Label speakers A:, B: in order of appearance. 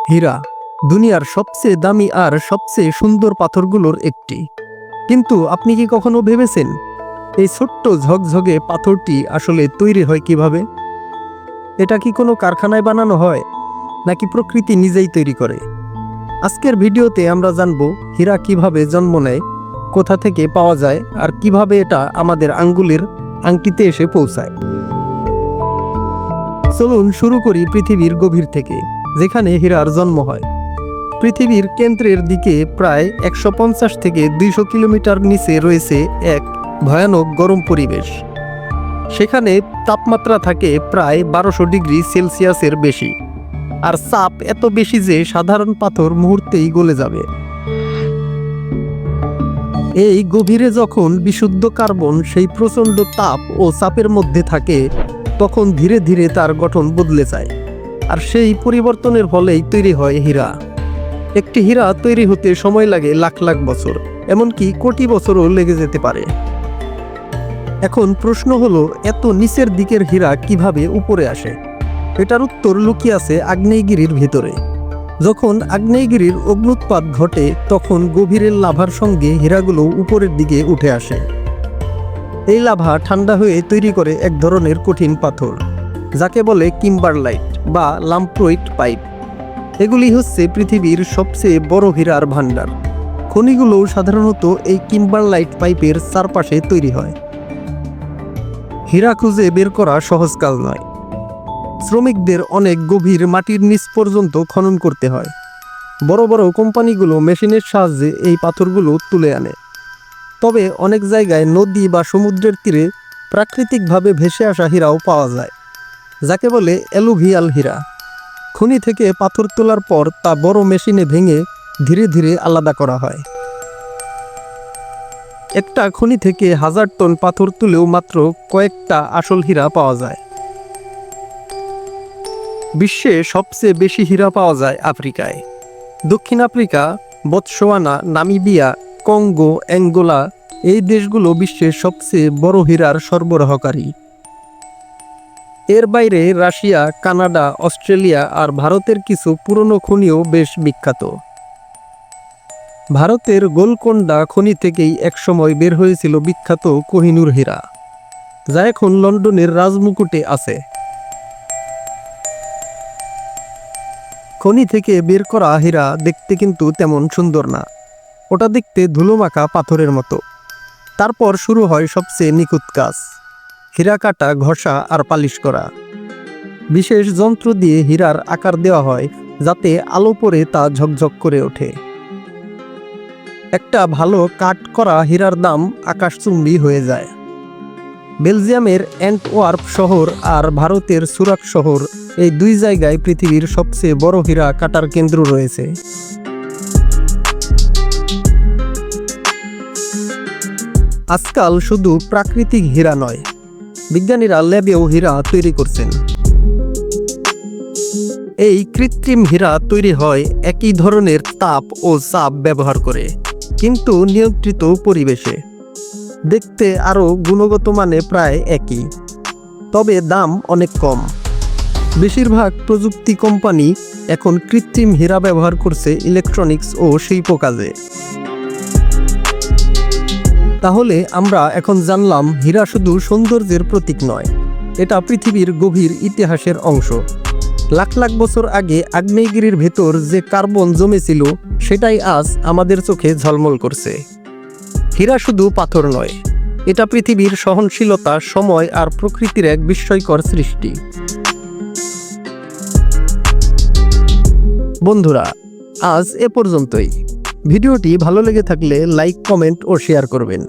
A: হীরা দুনিয়ার সবচেয়ে দামি আর সবচেয়ে সুন্দর পাথরগুলোর একটি। কিন্তু আপনি কি কখনো ভেবেছেন এই ছোট্ট ঝকঝকে পাথরটি আসলে তৈরি হয় কিভাবে? এটা কি কোনো কারখানায় বানানো হয়, নাকি প্রকৃতি নিজেই তৈরি করে? আজকের ভিডিওতে আমরা জানব হীরা কিভাবে জন্ম নেয়, কোথা থেকে পাওয়া যায়, আর কিভাবে এটা আমাদের আঙ্গুলের আংটিতে এসে পৌঁছায়। চলুন শুরু করি পৃথিবীর গভীর থেকে, যেখানে হীরার জন্ম হয়। পৃথিবীর কেন্দ্রের দিকে প্রায় 150 থেকে 200 কিলোমিটার নিচে রয়েছে এক ভয়ানক গরম পরিবেশ। সেখানে তাপমাত্রা থাকে প্রায় 1200 ডিগ্রি সেলসিয়াসের বেশি, আর চাপ এত বেশি যে সাধারণ পাথর মুহূর্তেই গলে যাবে। এই গভীরে যখন বিশুদ্ধ কার্বন সেই প্রচণ্ড তাপ ও চাপের মধ্যে থাকে, তখন ধীরে ধীরে তার গঠন বদলে যায়, আর সেই পরিবর্তনের ফলেই তৈরি হয় হীরা। একটি হীরা তৈরি হতে সময় লাগে লাখ লাখ বছর, এমনকি কোটি বছরও লেগে যেতে পারে। এখন প্রশ্ন হলো, এত নিচের দিকের হীরা কিভাবে উপরে আসে? এটার উত্তর লুকিয়ে আছে আগ্নেয়গিরির ভিতরে। যখন আগ্নেয়গিরির অগ্ন্যুৎপাত ঘটে, তখন গভীরের লাভার সঙ্গে হীরাগুলো উপরের দিকে উঠে আসে। এই লাভা ঠান্ডা হয়ে তৈরি করে এক ধরনের কঠিন পাথর, যাকে বলে কিম্বারলাইট বা লাম্প্রয়েট পাইপ। এগুলি হচ্ছে পৃথিবীর সবচেয়ে বড় হীরার ভাণ্ডার। খনিগুলো সাধারণত এই কিম্বারলাইট পাইপের চারপাশে তৈরি হয়। হীরা খুঁজে বের করা সহজ কাজ নয়। শ্রমিকদের অনেক গভীর মাটির নিচ পর্যন্ত খনন করতে হয়। বড় বড় কোম্পানিগুলো মেশিনের সাহায্যে এই পাথরগুলো তুলে আনে। তবে অনেক জায়গায় নদী বা সমুদ্রের তীরে প্রাকৃতিকভাবে ভেসে আসা হীরাও পাওয়া যায়, যাকে বলে অ্যালুভিয়াল হীরা। খনি থেকে পাথর তোলার পর তা বড় মেশিনে ভেঙে ধীরে ধীরে আলাদা করা হয়। একটা খনি থেকে 1000 টন পাথর তুলেও মাত্র কয়েকটা আসল হীরা পাওয়া যায়। বিশ্বে সবচেয়ে বেশি হীরা পাওয়া যায় আফ্রিকায়। দক্ষিণ Africa, Botswana, Namibia, Congo, Angola এই দেশগুলো বিশ্বের সবচেয়ে বড় হীরার সরবরাহকারী। এর বাইরে রাশিয়া, কানাডা, অস্ট্রেলিয়া আর ভারতের কিছু পুরনো খনিও বেশ বিখ্যাত। ভারতের গোলকোন্ডা খনি থেকেই একসময় বের হয়েছিল বিখ্যাত কোহিনূর হীরা, যা এখন লন্ডনের রাজমুকুটে আছে। খনি থেকে বের করা হীরা দেখতে কিন্তু তেমন সুন্দর না, ওটা দেখতে ধুলোমাখা পাথরের মতো। তারপর শুরু হয় সবচেয়ে নিখুঁত কাজ, হীরা কাটা, ঘষা আর পালিশ করা। বিশেষ যন্ত্র দিয়ে হীরার আকার দেওয়া হয়, যাতে আলো পড়ে তা ঝকঝক করে ওঠে। একটা ভালো কাট করা হীরার দাম আকাশচুম্বী হয়ে যায়। বেলজিয়ামের অ্যান্টওয়ার্প শহর আর ভারতের সুরাট শহর, এই দুই জায়গায় পৃথিবীর সবচেয়ে বড় হীরা কাটার কেন্দ্র রয়েছে। আজকাল শুধু প্রাকৃতিক হীরা নয়, বিজ্ঞানীরা ল্যাবেও হীরা তৈরি করছেন। এই কৃত্রিম হীরা তৈরি হয় একই ধরনের তাপ ও চাপ ব্যবহার করে, কিন্তু নিয়ন্ত্রিত পরিবেশে। দেখতে আরও গুণগত মানে প্রায় একই, তবে দাম অনেক কম। বেশিরভাগ প্রযুক্তি কোম্পানি এখন কৃত্রিম হীরা ব্যবহার করছে ইলেকট্রনিক্স ও শিল্প কাজে। তাহলে আমরা এখন জানলাম, হীরা শুধু সৌন্দর্যের প্রতীক নয়, এটা পৃথিবীর গভীর ইতিহাসের অংশ। লাখ লাখ বছর আগে আগ্নেয়গিরির ভেতর যে কার্বন জমেছিল, সেটাই আজ আমাদের চোখে ঝলমল করছে। হীরা শুধু পাথর নয়, এটা পৃথিবীর সহনশীলতা, সময় আর প্রকৃতির এক বিস্ময়কর সৃষ্টি। বন্ধুরা, আজ এ পর্যন্তই। ভিডিওটি ভালো লেগে থাকলে লাইক, কমেন্ট ও শেয়ার করবেন।